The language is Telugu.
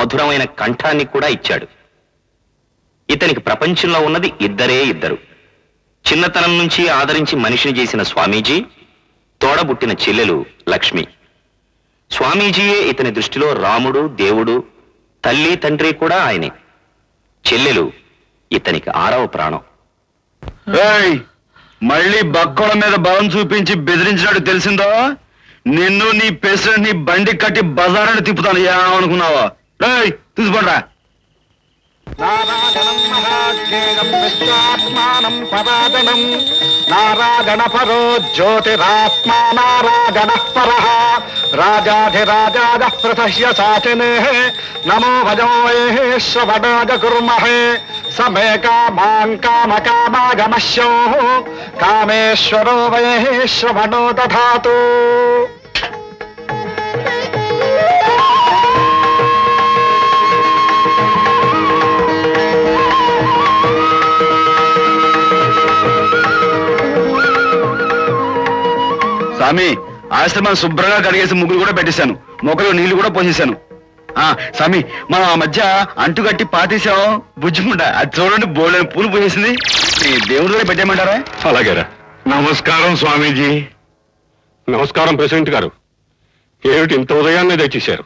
మధురమైన కంఠాన్ని కూడా ఇచ్చాడు. ఇతనికి ప్రపంచంలో ఉన్నది ఇద్దరే ఇద్దరు. చిన్నతనం నుంచి ఆదరించి మనిషిని చేసిన స్వామీజీ, తోడబుట్టిన చెల్లెలు లక్ష్మి. స్వామీజీయే ఇతని దృష్టిలో రాముడు, దేవుడు, తల్లి తండ్రి కూడా ఆయనే. చెల్లెలు ఇతనికి 6వ ప్రాణం. మళ్ళీ బక్కోల మీద బలం చూపించి బెదిరించినట్టు తెలిసిందో, నిన్ను నీ ప్రెసిడెంట్ ని బండి కట్టి బజారాన్ని తిప్పుతాను ఏమనుకున్నావా? తీసుకోండి. నారాగణం మహాజ్ఞేయం విశ్వాత్మానం పరాగణం నారాగణ పరో జ్యోతిరాత్మా నారాగణ పరః రాజాధిరాజాద ప్రతహ్య సాచినే నమో భజోయే శ్రవణాయ కుర్మహే సమే కామాన్ కామకామాగమశ్యో కామేశ్వరో వయే శ్రవణో దధాతు. స్వామి, ఆశ్రమం శుభ్రంగా కడిగేసి ముగ్గురు కూడా పెట్టేశాను, మొక్కలు నీళ్లు కూడా పోసేశాను. స్వామి, మనం ఆ మధ్య అంటుకట్టి పాతేశాం బుజ్జిముండ, అది చూడండి బోల్డెన్ పూలు పోసేసింది. దేవుడి దగ్గర పెట్టేయమంటారా? అలాగేరా. నమస్కారం స్వామీజీ. నమస్కారం ప్రెసిడెంట్ గారు. ఏమిటి ఇంత ఉదయాన్నే తెచ్చేశారు?